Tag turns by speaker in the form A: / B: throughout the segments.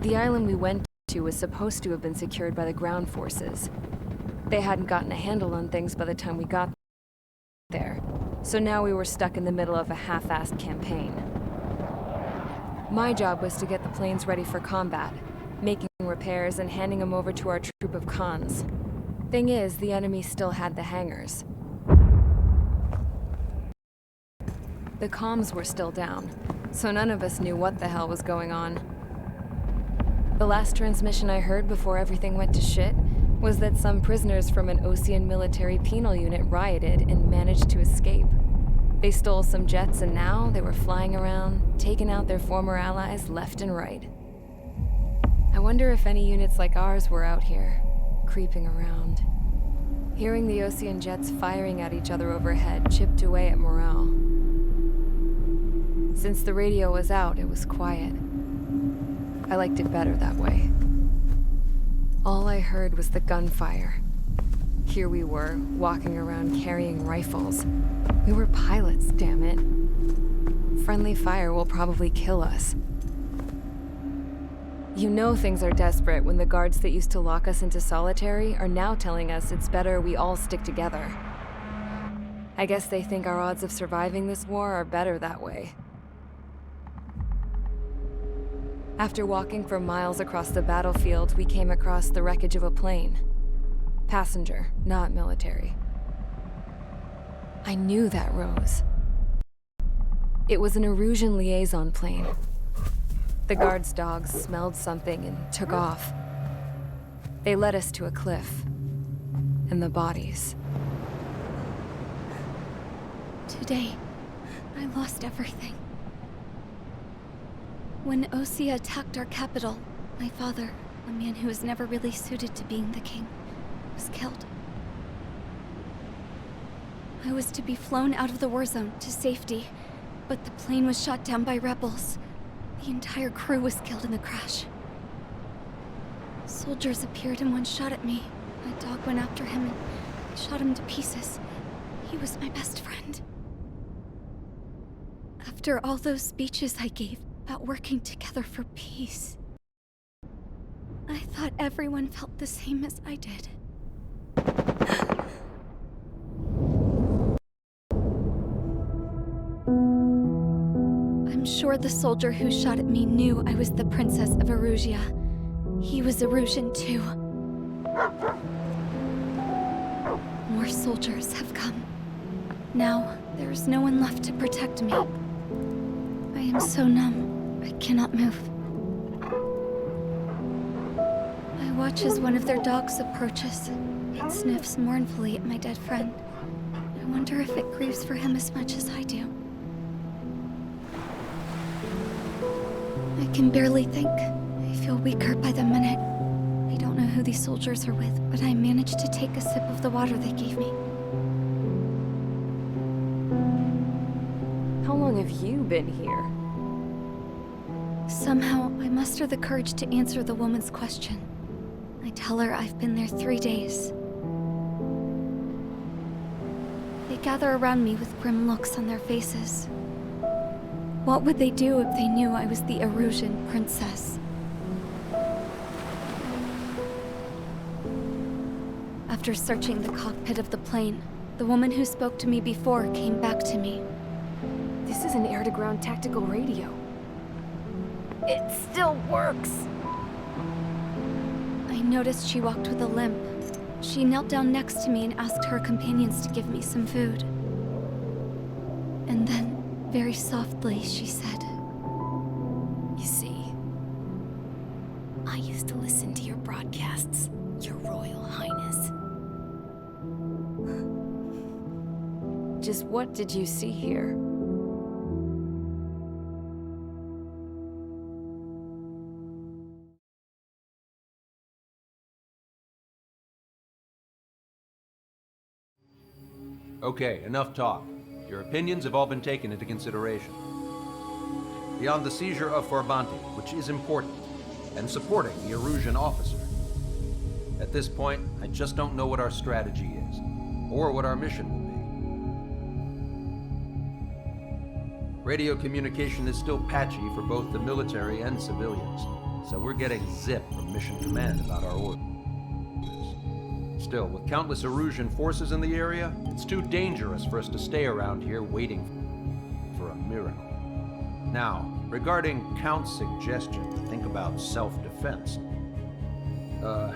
A: The island we went to was supposed to have been secured by the ground forces. They hadn't gotten a handle on things by the time we got there, so now we were stuck in the middle of a half-assed campaign. My job was to get the planes ready for combat, making repairs and handing them over to our troop of cons. Thing is, the enemy still had the hangars. The comms were still down, so none of us knew what the hell was going on. The last transmission I heard before everything went to shit was that some prisoners from an Osean military penal unit rioted and managed to escape. They stole some jets and now they were flying around, taking out their former allies left and right. I wonder if any units like ours were out here, creeping around. Hearing the Osean jets firing at each other overhead chipped away at morale. Since the radio was out, it was quiet. I liked it better that way. All I heard was the gunfire. Here we were, walking around carrying rifles. We were pilots, damn it. Friendly fire will probably kill us. You know things are desperate when the guards that used to lock us into solitary are now telling us it's better we all stick together. I guess they think our odds of surviving this war are better that way. After walking for miles across the battlefield, we came across the wreckage of a plane. Passenger, not military. I knew that rose. It was an Erusian liaison plane. The guard's dogs smelled something and took off. They led us to a cliff. And the bodies.
B: Today, I lost everything. When Osea attacked our capital, my father, a man who was never really suited to being the king, was killed. I was to be flown out of the war zone to safety, but the plane was shot down by rebels. The entire crew was killed in the crash. Soldiers appeared and one shot at me. My dog went after him and shot him to pieces. He was my best friend. After all those speeches I gave about working together for peace, I thought everyone felt the same as I did. I'm sure the soldier who shot at me knew I was the Princess of Erusia. He was Erusian too. More soldiers have come. Now, there is no one left to protect me. I am so numb, I cannot move. I watch as one of their dogs approaches. It sniffs mournfully at my dead friend. I wonder if it grieves for him as much as I do. I can barely think. I feel weaker by the minute. I don't know who these soldiers are with, but I managed to take a sip of the water they gave me.
A: How long have you been here?
B: Somehow, I muster the courage to answer the woman's question. I tell her I've been there 3 days. They gather around me with grim looks on their faces. What would they do if they knew I was the Erusian princess? After searching the cockpit of the plane, the woman who spoke to me before came back to me.
A: This is an air-to-ground tactical radio. It still works!
B: I noticed she walked with a limp. She knelt down next to me and asked her companions to give me some food. And then, very softly, she said,
A: You see, I used to listen to your broadcasts, Your Royal Highness. Just what did you see here?
C: Okay, enough talk. Your opinions have all been taken into consideration. Beyond the seizure of Forbanti, which is important, and supporting the Erusian officer. At this point, I just don't know what our strategy is, or what our mission will be. Radio communication is still patchy for both the military and civilians. so we're getting zip from Mission Command about our orders. Still, with countless Erusian forces in the area, it's too dangerous for us to stay around here waiting for a miracle. Now, regarding Count's suggestion to think about self-defense, I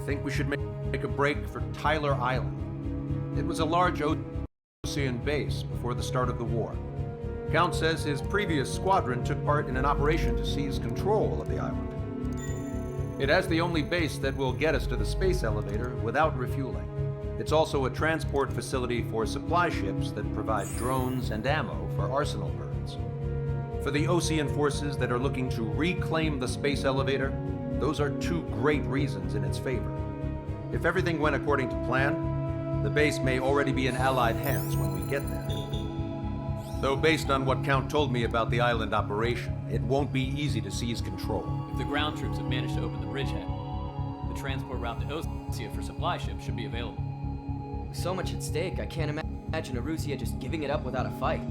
C: think we should make a break for Tyler Island. It was a large ocean base before the start of the war. Count says his previous squadron took part in an operation to seize control of the island. It has the only base that will get us to the space elevator without refueling. It's also a transport facility for supply ships that provide drones and ammo for arsenal burns. For the Osean forces that are looking to reclaim the space elevator, those are two great reasons in its favor. If everything went according to plan, the base may already be in Allied hands when we get there. Though based on what Count told me about the island operation, it won't be easy to seize control.
D: If the ground troops have managed to open the bridgehead, the transport route to Osea for supply ships should be available.
E: With so much at stake, I can't imagine Erusia just giving it up without a fight.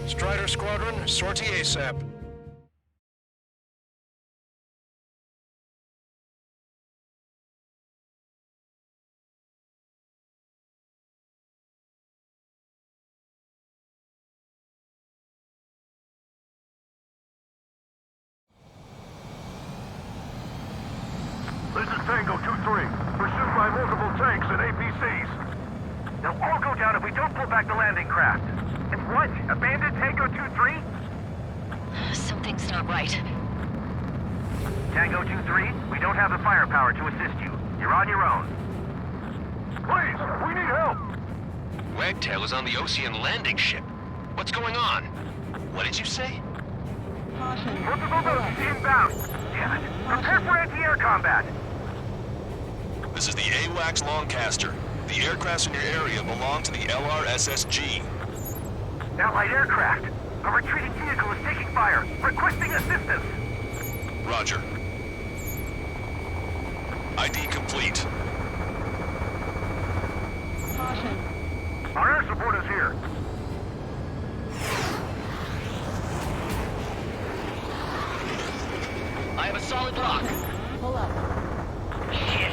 F: Strider Squadron, sortie ASAP.
G: This is Tango 2-3, pursued by multiple tanks and APCs. They'll all go down if we don't pull back the landing craft. And what? Abandon Tango 2-3?
H: Something's not right.
G: Tango 2-3, we don't have the firepower to assist you. You're on your own. Please, we need help!
I: Wagtail is on the Osean landing ship. What's going on? What did you say?
G: Multiple boats inbound. Damn it. Prepare for anti-air combat.
I: This is the AWACS Longcaster. The aircrafts in your area belong to the LRSSG.
G: Allied aircraft. A retreating vehicle is taking fire. Requesting assistance.
I: Roger. ID complete.
G: Our air support is here.
H: I have a solid lock.
B: Pull up.
H: Shit.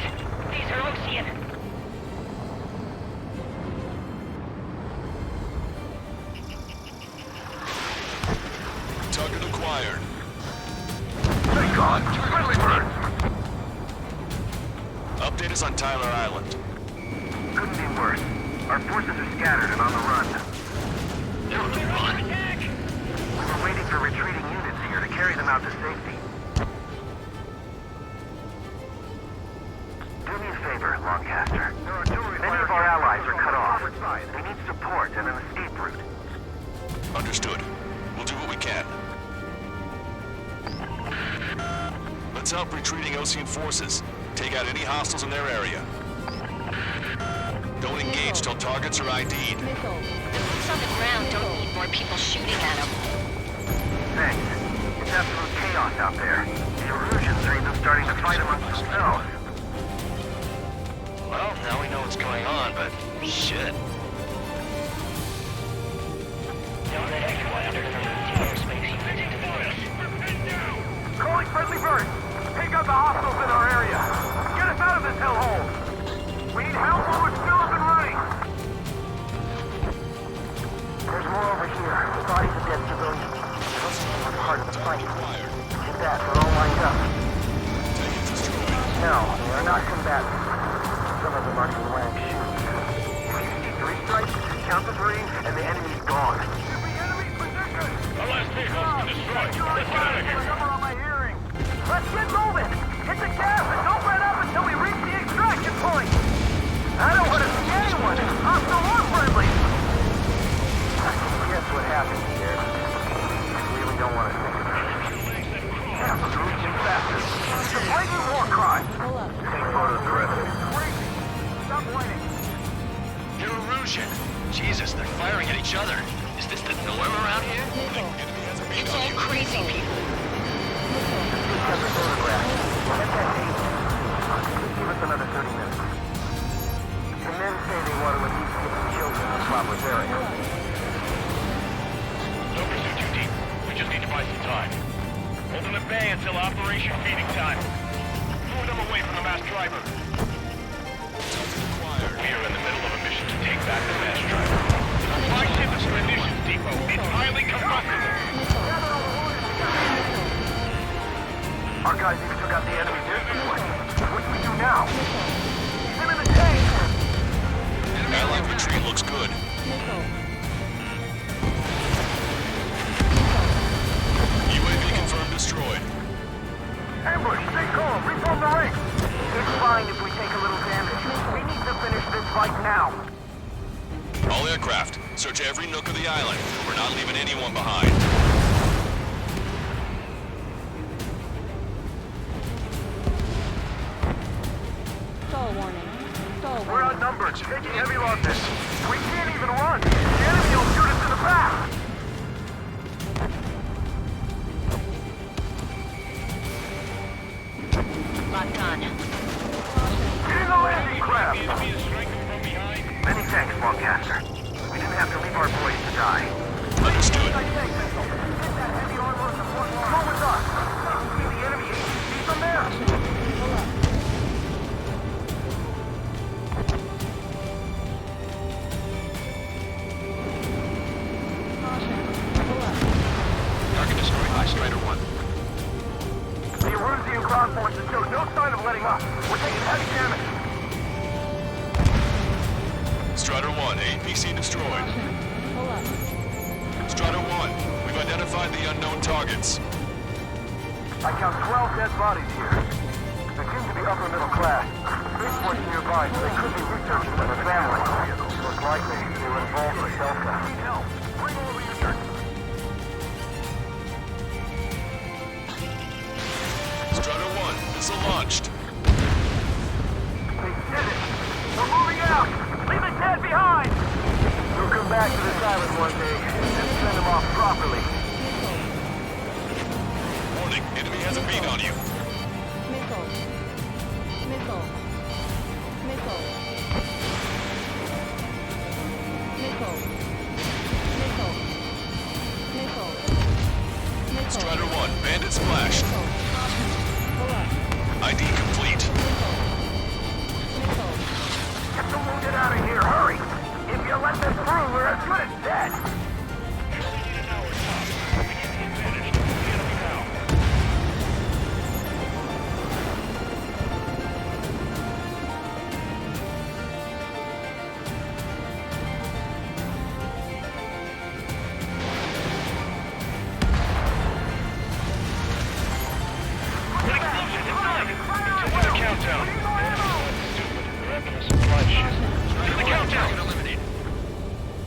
H: These are Osean.
I: Target acquired.
G: Thank God. Friendly birds.
I: Update us on Tyler Island.
G: Couldn't be worse. Our forces are scattered and on the run.
H: They're on the run.
G: We were waiting for retreating units here to carry them out to safety. Do me a favor, Longcaster. Many of our allies are cut off. We need support and an escape route.
I: Understood. We'll do what we can. Let's help retreating Osean forces. Take out any hostiles in their area. Don't engage till targets are ID'd.
H: The boots on the ground don't need more people shooting at them.
G: Thanks. It's absolute chaos out there. The Erusians are even starting to fight amongst themselves.
I: Well, now we know what's going on, but shit.
G: Calling friendly birds! Take out the hostiles in our area! Get us out of this hellhole! We need help while we're still up and running! There's more over here. Bodies of dead civilians. Most of them were part of the fight. Get that, we're all lined up. No, they are not combatants. Some of them aren't even wearing shoes. When you see 3 strikes, count to 3, and the enemy's gone.
F: Our last vehicle's been destroyed. Let's get out of here.
G: On my hearing. Let's get moving! Hit the gas and don't let up until we reach the extraction point! I don't want to see anyone, hostile or friendly! Guess what happened here? I really don't want to think about it. Yeah, but reaching faster. It's a blatant war crime! Take photos the rest of it. Crazy! Stop waiting!
I: You're Erusian.
F: Jesus, they're firing at each other. Is this the norm around here?
H: It's all crazy people.
G: Every photograph. Let that tape. Give us another 30 minutes. The men say they want to at least get the children in the proper area.
F: Don't pursue too deep. We just need to buy some time. Hold them at bay until operation feeding time. Lure them away from the mass driver. We are in the middle of a mission to take back the mass driver. The supply ship is a munitions depot. It's highly combustible.
G: Our guys even took out the enemy display. What do we do now? He's in the tank!
I: Allied retreat looks good. UAV confirmed destroyed.
G: Ambush, stay calm, reform the ring! It's fine if we take a little damage. We need to finish this fight now.
I: All aircraft, search every nook of the island. We're not leaving anyone behind.
G: We're outnumbered, taking heavy losses. We can't even run. The enemy will shoot us in the back.
H: Locked on.
G: Get in the landing craft. Many thanks, Longcaster. We didn't have to leave our boys to die.
I: Understood.
G: Get that heavy armor in the front line. Come with us. See the enemy APC from there?
F: Target destroyed by Strider 1.
G: The Erusian ground forces showed no sign of letting up. We're taking heavy damage.
I: Strider 1, APC destroyed. Strider 1, we've identified the unknown targets.
G: I count 12 dead bodies here. They seem to be upper middle class. Spaceport's nearby, so they could be researching for their family. Most likely, they were involved in a shell crash. Need help. Bring all the injured.
I: Strider 1, missile launched.
G: They did it! We're moving out! Leave the dead behind! We'll come back to this island one day and send them off properly.
I: Warning, enemy has a beat on you. Strider 1, bandit splashed. ID complete.
G: Get the wounded out of here, hurry! If you let them through, we're as good as dead!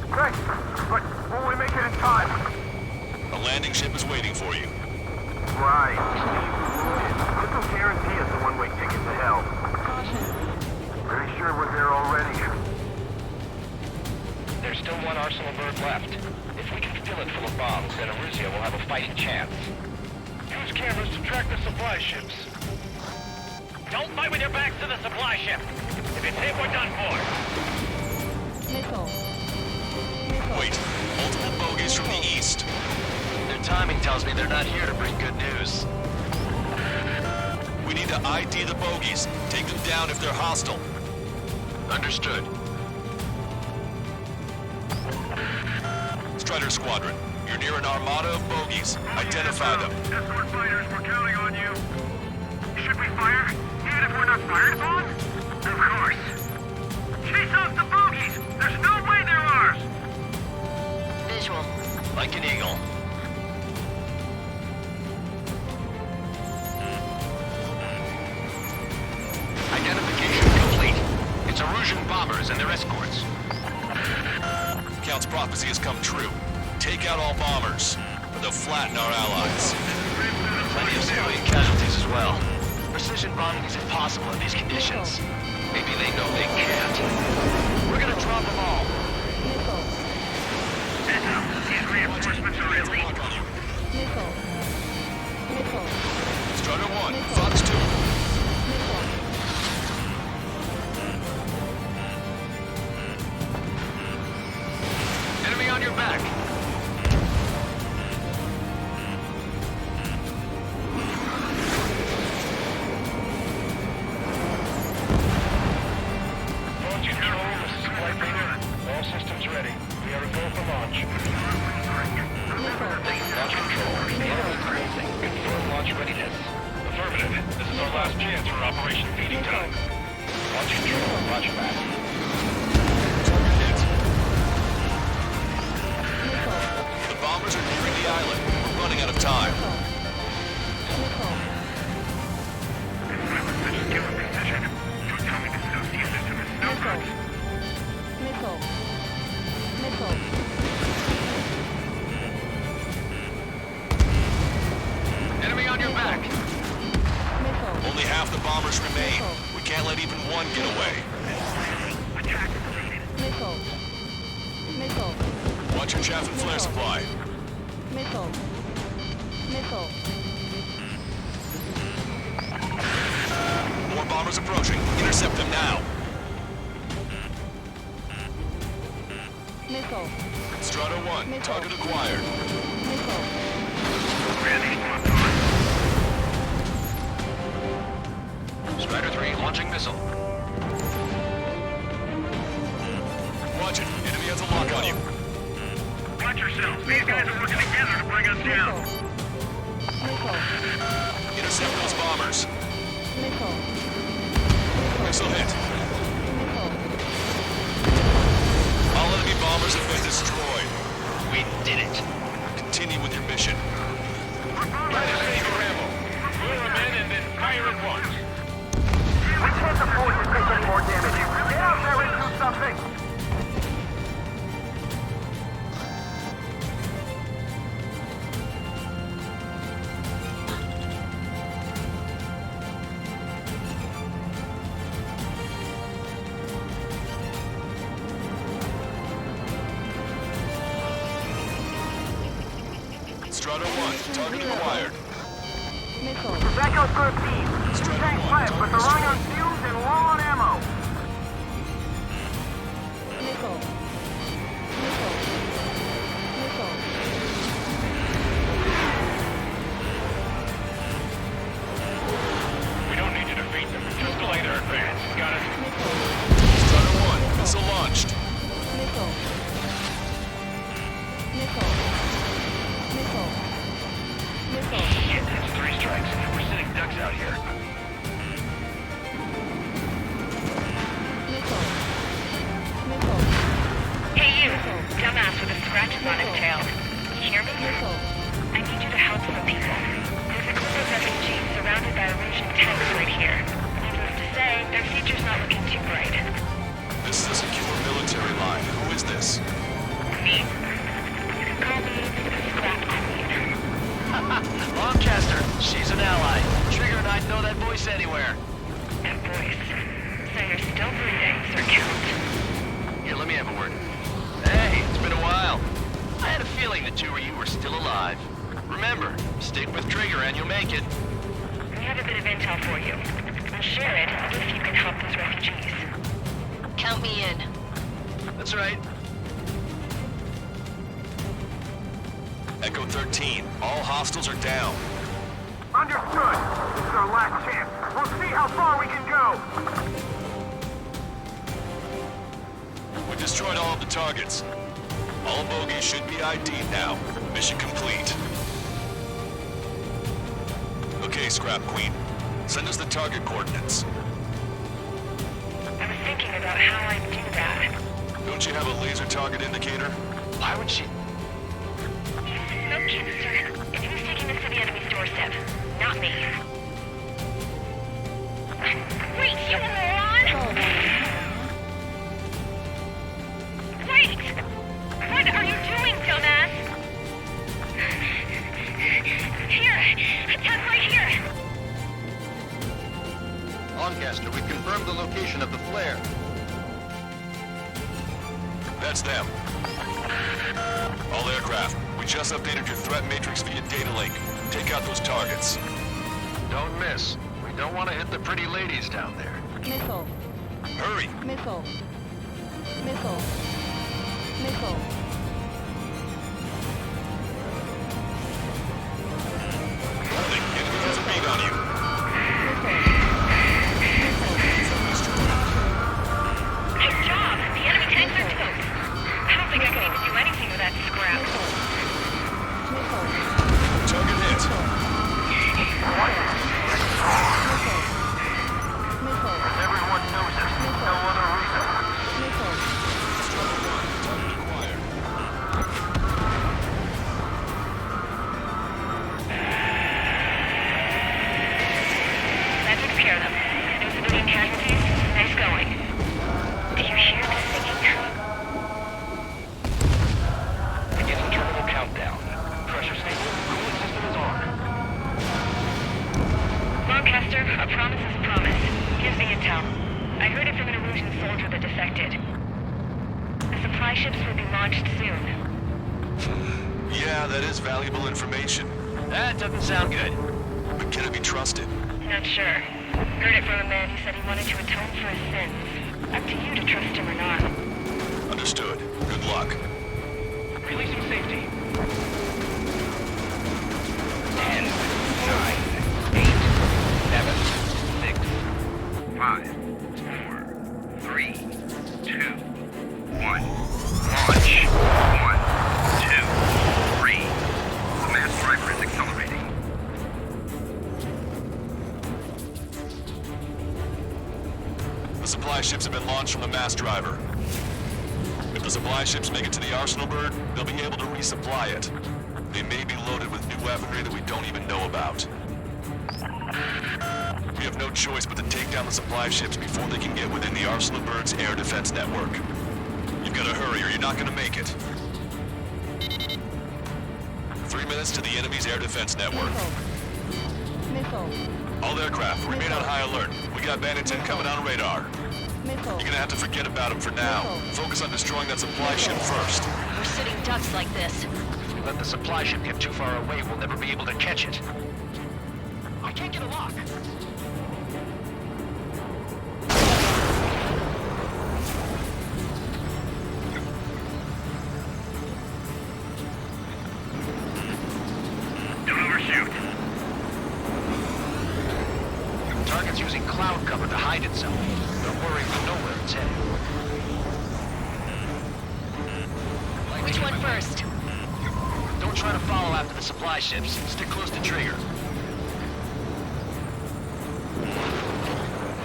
G: Thanks, but will we make it in time?
I: A landing ship is waiting for you.
G: Right. This will guarantee us a one-way ticket to hell. Pretty sure we're there already.
F: There's still one arsenal bird left. If we can fill it full of bombs, then Erusia will have a fighting chance. Use cameras to track the supply ships. Don't fight with your backs to the supply ship. If it's hit, we're done for.
I: Wait, multiple bogies from the east.
F: Their timing tells me they're not here to bring good news.
I: We need to ID the bogies. Take them down if they're hostile.
F: Understood.
I: Strider Squadron, you're near an armada of bogies. Identify them.
G: Escort fighters, we're counting on you. Should we fire? Even if we're not fired upon? Of course. Chase off the bogies! There's no way they're ours!
H: Visual.
F: Like an eagle. Identification complete. It's Erusian bombers and their escorts.
I: Count's prophecy has come true. Take out all bombers, or they'll flatten our allies.
F: Plenty of civilian casualties as well. Precision bombing is impossible in these conditions. Maybe they know they can't. We're gonna drop them all. Reinforcements are in.
I: Lock on you.
A: Missile. Missile.
I: Strider 1, Fox 2.
F: Enemy on your back. Launch control, this is Flight Leader. All systems ready. We are a go for launch. Launch control. The enemy is closing. Confirm launch readiness. Affirmative. This is our last chance for Operation Feeding Time. Launch control. Roger that.
I: Target hit. The bombers are nearing the island. We're running out of time.
A: Missile. Missile.
F: Enemy on your back.
A: Missile.
I: Only half the bombers remain. We can't let even one get away.
A: Missile. Missile.
I: Watch your chaff and flare supply.
A: Missile. Missile.
I: More bombers approaching. Intercept them now.
A: Missile.
I: Strider 1, target acquired.
A: Missile.
F: Strider 3 launching missile.
I: Watch it. Enemy has a lock on you.
F: Watch yourselves. These guys are working together to bring us down.
A: Missile.
I: Intercept those bombers.
A: Missile.
I: Missile hit.
A: Missile.
I: All enemy bombers have been destroyed.
F: We did it.
I: Continue with your mission.
F: Guys, save your ammo. Lure them in and then fire at once.
G: We can't afford to take any more damage. Get out there and do something!
I: Strider 1, target acquired.
A: Missile.
G: That goes for a feed. Tank left, but they're running on fumes and low on ammo.
A: Missile. Missile. Missile.
F: We don't need to defeat them. Just delay their advance. Got it?
I: Strider 1, missile launched.
A: Missile. Missile. Missile. Missile.
F: Shit, it's 3 strikes. We're sitting ducks out here.
A: Missile. Missile.
H: Hey you, dumbass with the scratches on his tail. You hear me?
A: Missile.
H: I need you to help some people. There's a group of refugees surrounded by Russian tanks right here. Needless to say, their future's not looking too bright.
I: This is a secure military line. Who is this?
H: Me? You can call me Scrap Queen.
F: Lancaster, she's an ally. Trigger and I'd know that voice anywhere.
H: That voice. So you're still breathing, Sir Count.
F: Here, let me have a word. Hey, it's been a while. I had a feeling the two of you were still alive. Remember, stick with Trigger and you'll make it.
H: We have a bit of intel for you. We'll share it if you can help those refugees. Count me in.
F: That's right.
I: Echo 13, all hostiles are down.
G: Understood. This is our last chance. We'll see how far we can go.
I: We destroyed all of the targets. All bogies should be ID'd now. Mission complete. Okay, Scrap Queen. Send us the target coordinates.
H: I was thinking about how I'd do that.
I: Don't you have a laser target indicator?
F: Why would she...
H: No kidding, sir. It's who's taking this to the enemy's doorstep, not me. Wait, you moron! Wait! What are you doing, dumbass? Here! Attack right here!
C: Lancaster, we confirmed the location of the flare.
I: That's them. All aircraft, we We just updated your threat matrix via data link. Take out those targets.
F: Don't miss. We don't want to hit the pretty ladies down there.
J: Missile.
I: Hurry!
J: Missile. Missile. Missile.
I: The enemy has a beat on you.
H: Good job! The enemy tanks are toast. I don't think I can even do anything with that scrap.
I: Target hit.
G: Everyone knows it. No other reason.
I: Target acquired.
H: That took care of them. No civilian casualties. Nice going. Do you hear the singing?
F: Beginning terminal countdown. Pressure stable. Cooling system is on.
H: Lancaster, a promise is a promise. Here's the intel. I heard it from an Erusian soldier that defected. The supply ships will be launched soon.
I: Yeah, that is valuable information.
F: That doesn't sound good.
I: But can it be trusted?
H: Not sure. Heard it from a man who said he wanted to atone for his sins. Up to you to trust him or not.
I: Understood. Good luck.
F: Releasing safety. 10, 9, 8, 7, 6, 5, 4, 3, 2, 1. Launch. 1, 2, 3. The mass driver is accelerating.
I: The supply ships have been launched from the mass driver. If the supply ships make it to the arsenal bird, they'll be able to resupply it. They may be loaded with new weaponry that we don't even know about. We have no choice but to take down the supply ships before they can get within the arsenal bird's air defense network. You've got to hurry or you're not going to make it. 3 minutes to the enemy's air defense network.
J: Missile.
I: All aircraft, remain on high alert. We got bandits incoming on radar.
J: Missile.
I: You're gonna have to forget about them for now. Focus on destroying that supply ship first.
H: We're sitting ducks like this.
F: If we let the supply ship get too far away, we'll never be able to catch it. I can't get a lock. Don't overshoot. Target's using cloud cover to hide itself. Don't worry, we'll know where it's headed.
H: Which one first?
F: Don't try to follow after the supply ships. Stick close to trigger.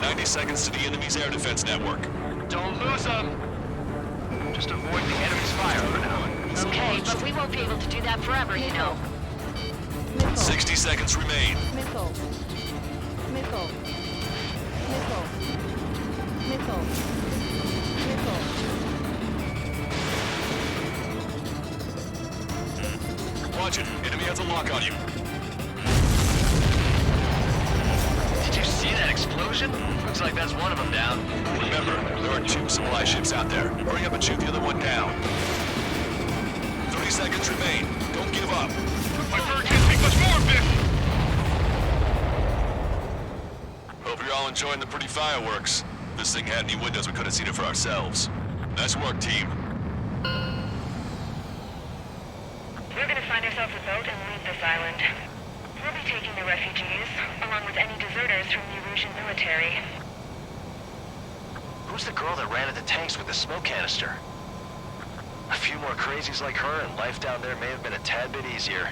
I: 90 seconds to the enemy's air defense network.
F: Don't lose them. Just avoid the enemy's fire for now.
H: Okay, but we won't be able to do that forever, you know.
J: Missile.
I: 60 seconds remain.
J: Missile. Missile. Missile. Missile. Missile.
I: Watch it. Enemy has a lock on you.
F: Did you see that explosion? Looks like that's one of them down.
I: Remember, there are 2 supply ships out there. Hurry up and shoot the other one down. 30 seconds remain. Don't give up.
F: My bird can't take much more of this!
I: Hope you're all enjoying the pretty fireworks. If this thing had any windows, we could have seen it for ourselves. Nice work, team.
H: We're gonna find ourselves a boat and leave this island. We'll be taking the refugees, along with any deserters from the Erusian military.
F: Who's the girl that ran at the tanks with the smoke canister? A few more crazies like her and life down there may have been a tad bit easier.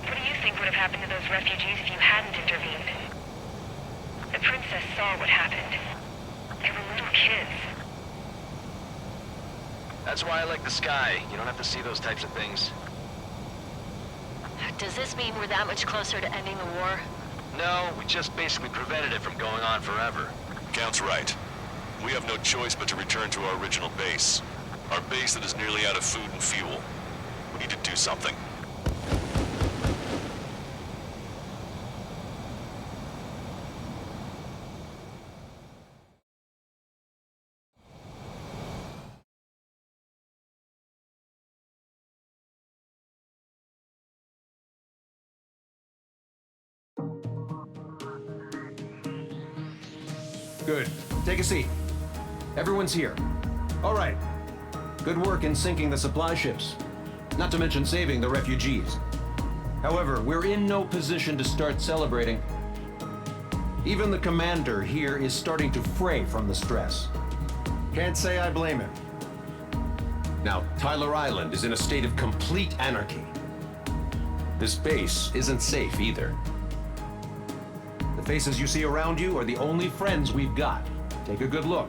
H: What do you think would have happened to those refugees if you hadn't intervened? The princess saw what happened. They were little kids.
F: That's why I like the sky. You don't have to see those types of things.
H: Does this mean we're that much closer to ending the war?
F: No, we just basically prevented it from going on forever.
I: Count's right. We have no choice but to return to our original base. Our base that is nearly out of food and fuel. We need to do something.
C: Good. Take a seat. Everyone's here. All right. Good work in sinking the supply ships. Not to mention saving the refugees. However, we're in no position to start celebrating. Even the commander here is starting to fray from the stress.
K: Can't say I blame him.
C: Now, Tyler Island is in a state of complete anarchy. This base isn't safe either. The faces you see around you are the only friends we've got. Take a good look.